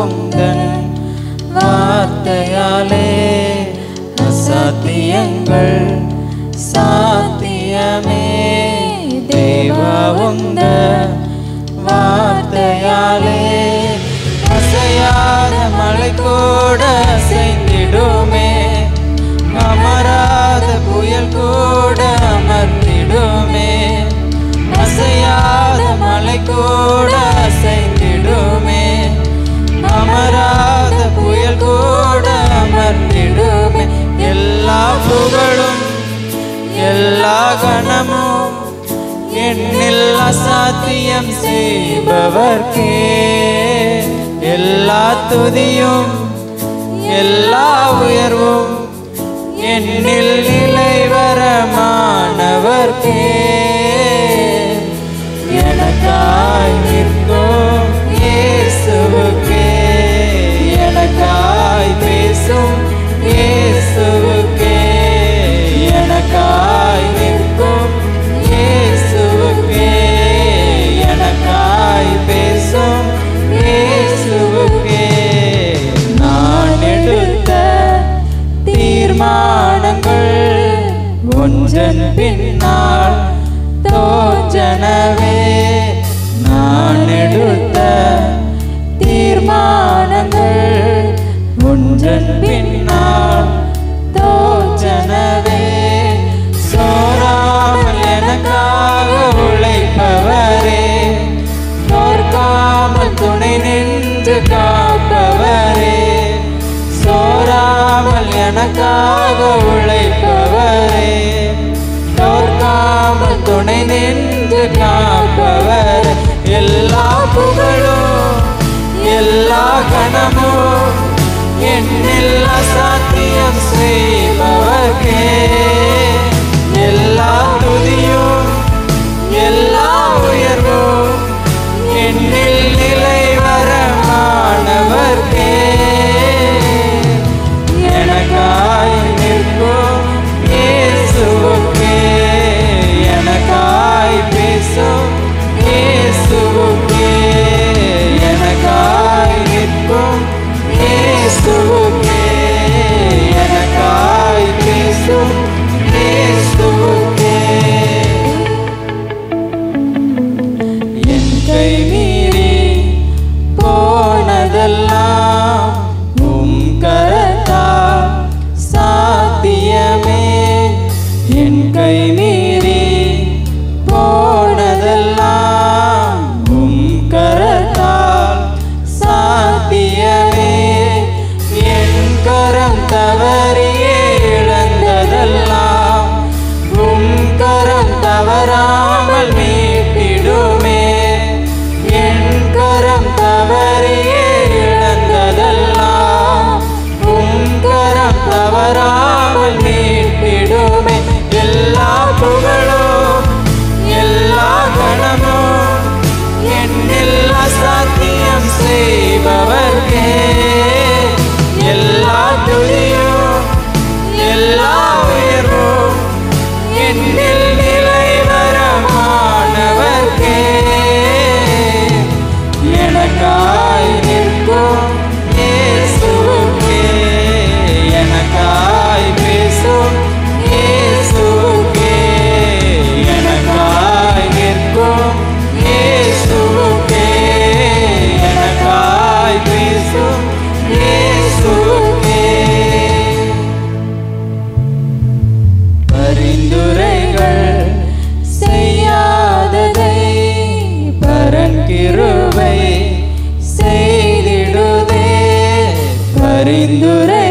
உந்தன் வார்த்தையாலே அசாத்தியங்கள் சாத்தியமே. தேவா உந்தன் வார்த்தையாலே அசையாத மலை கூட அசைந்திடுமே. அமராத புயல் கூட அமர்ந்திடுமே. அசையாத மலை கூட அசைந்திடுமே. அமராத புயல் கூட அமர்ந்திடுமே. எல்லா புகழும் எல்லா கணமும் என்னில் அசாத்தியம் செய்பவர்க்கே. எல்லா துதியும் எல்லா உயர்வும் என்னில் நிலைவரமானவர்க்கே. எனக்காய் நிற்கும் இயேசுவுக்கே, எனக்காய் பேசும் இயேசுவுக்கே, எனக்காய் நிற்கும் இயேசுவுக்கே, எனக்காய் பேசும் இயேசுவுக்கே. நான் எடுத்த தீர்மானங்கள் ஒன்றன் பின்னால் தோற்றனவே. நான் எடுத்த தீர்மானங்கள் ஒன்றன் பின்னால் தோற்றனவே. சோராமல் எனக்காக உழைப்பவரே, தோற்காமல் துணை நின்று காப்பவரே. சோராமல் எனக்காக உழைப்பவரே, தோற்காமல் துணை நின்று காப்பவர். எல்லா புகழும் எல்லா கணமும் என்னில் அசாத்தியம் செய்பவர்க்கே. எல்லா துதியும் எல்லா உயர்வும் என்னில் நிலைவரமானவர்க்கே. எனக்காய் நிற்கும் இயேசுவுக்கே, எனக்காய் பேசும் இயேசுவுக்கே, எனக்காய் நிற்கும் இயேசுவுக்கே, எனக்காய் பேசும் இயேசுவுக்கே. என் கை மீறி போனதெல்லாம் உம் கரத்தால் சாத்தியமே. என் கை மீறி போனதெல்லாம் உம் கரத்தால் சாத்தியமே. என் கரம் தவறியே இழந்ததெல்லாம் உம் கரம் தவறாமல் மீட்டிடுமே. என் கரம் தவறியே இழந்ததெல்லாம் உம் கரம் தவறாமல் மீட்டிடுமே. எல்லா புகழும் எல்லா கணமும் என்னில் அசாத்தியம் செய்பவர்க்கே. எல்லா துதியும் எல்லா உயர்வும் என்னில் நிலைவரமானவர்க்கே. எனக்காய் நிற்கும் இயேசுவுக்கே, எனக்காய் பேசும் இயேசுவுக்கே, எனக்காய் நிற்கும் இயேசுவுக்கே, எனக்காய் பேசும் இயேசுவுக்கே. பரிந்துரைகள் செய்யாததை பரன் கிருபை செய்திடுதே. பரிந்துரை